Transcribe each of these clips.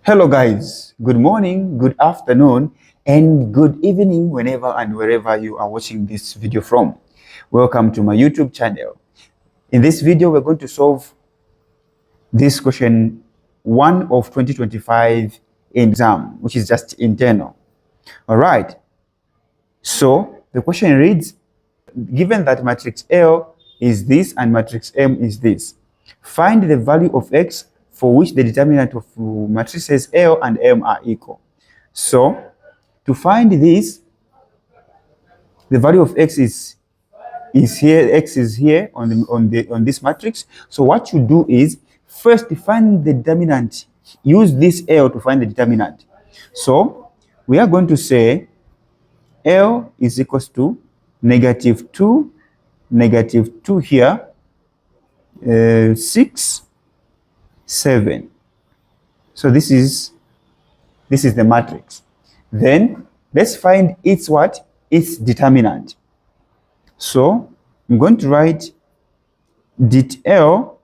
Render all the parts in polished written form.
Hello guys, good morning, good afternoon, and good evening whenever and wherever you are watching this video from. Welcome to my YouTube channel. In this video, we're going to solve this question 1 of 2025 exam, which is just internal. All right. So the question reads, given that matrix L is this and matrix M is this, find the value of X for which the determinant of matrices L and M are equal. So to find this, the value of X is here, X is here on this matrix. So what you do is first find the determinant. Use this L to find the determinant. So we are going to say L is equals to -2, -2 here, 6, 7. So this is the matrix. Then let's find its what? Its determinant. So I'm going to write determinant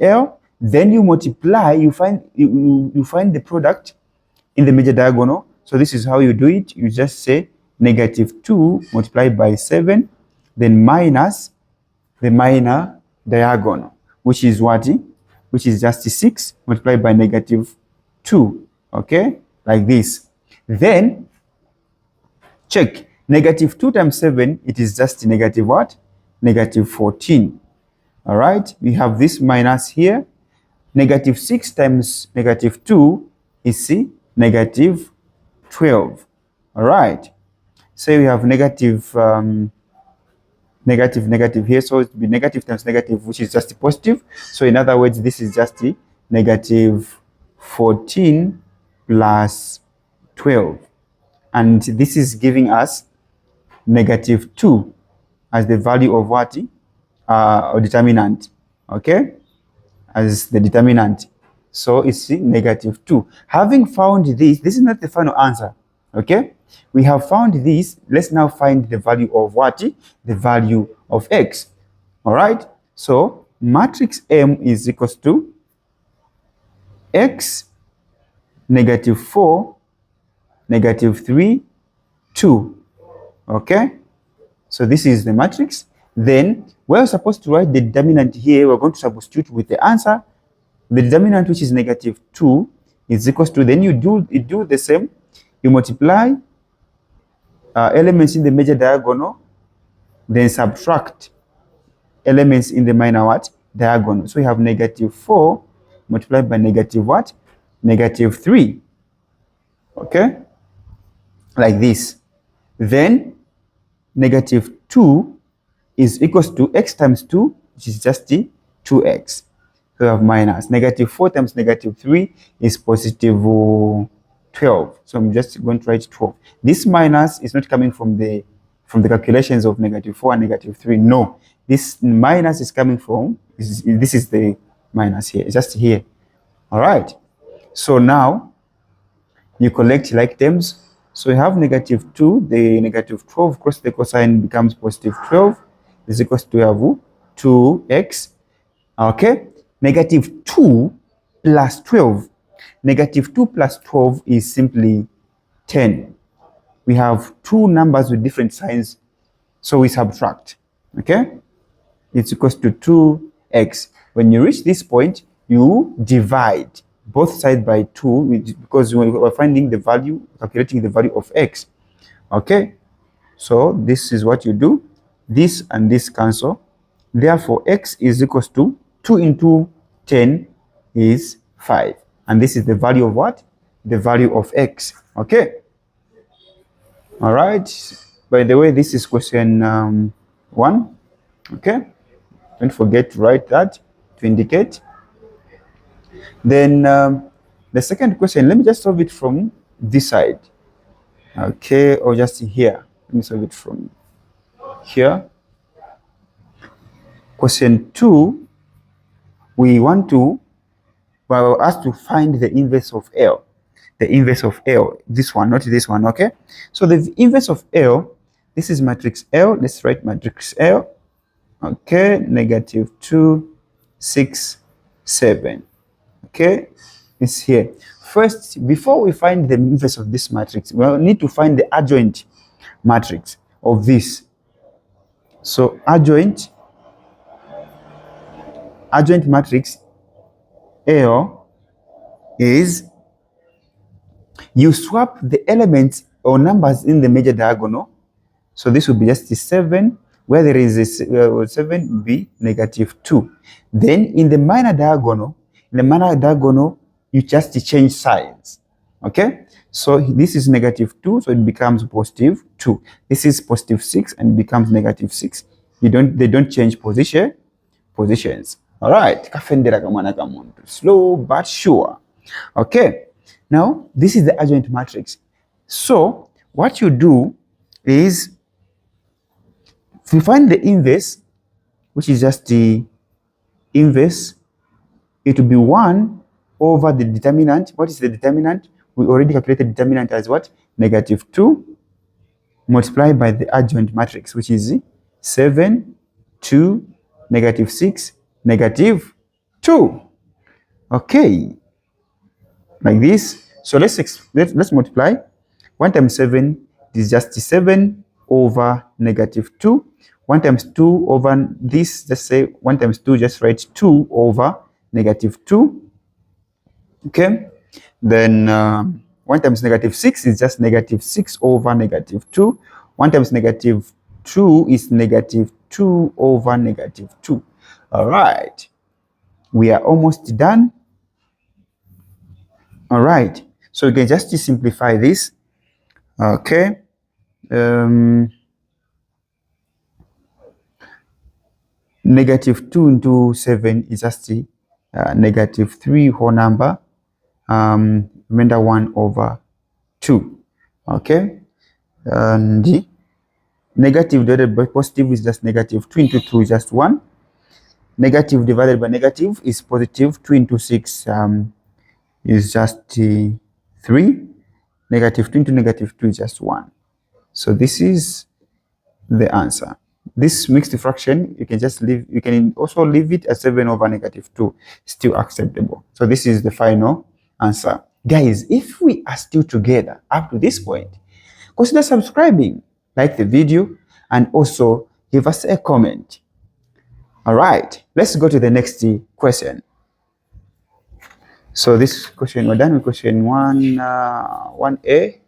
L, then you multiply, you find the product in the major diagonal. So this is how you do it. You just say -2 multiplied by 7, then minus the minor diagonal, which is what? Which is just 6 multiplied by -2. Okay, like this. Then check -2 times 7, it is just negative what? -14. All right, we have this minus here. -6 times -2 is -12. All right, so we have negative here, so it will be negative times negative, which is just positive. So in other words, this is just -14 plus 12, and this is giving us -2 as the value of what? Or determinant. Okay, as the determinant. So it's -2. Having found this is not the final answer. Okay, we have found this. Let's now find the value of what? The value of X. All right, so matrix M is equals to X, -4, -3, 2. Okay, so this is the matrix. Then we're supposed to write the determinant here. We're going to substitute with the answer. The determinant, which is -2, is equals to, then you do the same. You multiply elements in the major diagonal, then subtract elements in the minor what? Diagonal. So we have -4 multiplied by what? -3. Okay, like this. Then -2 is equals to X times 2, which is just 2X. So we have minus -4 times -3 is positive 12. So I'm just going to write 12. This minus is not coming from the calculations of -4 and -3. No, this minus is coming from this is the minus here. It's just here. All right. So now you collect like terms. So you have -2, the -12 cross the cosine becomes +12 is equals to have 2x. Okay, -2 plus 12. -2 plus 12 is simply 10. We have two numbers with different signs, so we subtract. Okay, it's equals to 2x. When you reach this point, you divide both sides by 2, because we're finding the value, calculating the value of x. Okay, so this is what you do. This and this cancel. Therefore, x is equals to 2 into 10 is 5. And this is the value of what? The value of x. Okay. All right. By the way, this is question 1. Okay. Don't forget to write that to indicate. Then the second question, let me just solve it from this side. Okay, or just here. Let me solve it from here. Question 2, we are asked to find the inverse of L. The inverse of L, this one, not this one, okay? So the inverse of L, this is matrix L. Let's write matrix L. Okay, -2, 6, 7. Okay, is here. First, before we find the inverse of this matrix, we need to find the adjoint matrix of this. So adjoint matrix L is, you swap the elements or numbers in the major diagonal. So this will be just 7, where there is a 7 be -2. Then in the minor diagonal, you just change signs. Okay, so this is -2, so it becomes +2. This is +6 and becomes -6. They don't change positions. All right, kafendera kamwana kamuntu, slow but sure. Okay, now this is the adjoint matrix. So what you do is, if you find the inverse, which is just the inverse, it will be 1 over the determinant. What is the determinant? We already calculated determinant as what? -2 multiplied by the adjoint matrix, which is 7, 2, -6, -2. Okay, like this. So let's multiply. 1 times 7 is just 7 over -2. 1 times 2 over this, just say 1 times 2, just write 2 over -2. Okay, then 1 times -6 is just -6 over -2. 1 times -2 is -2 over -2. All right, we are almost done. All right, so you can just simplify this. Okay, -2 into 7 is just -3 whole number, remainder 1 over 2. Okay, and negative divided by positive is just -2 into 2 is just 1. Negative divided by negative is positive. 2 into 6 is just 3. -2 into -2 is just 1. So this is the answer. This mixed fraction, you can just leave, you can also leave it as 7 over -2, still acceptable. So this is the final answer. Guys, if we are still together up to this point, consider subscribing, like the video, and also give us a comment. All right, let's go to the next question. So this question, we're done with question 1A.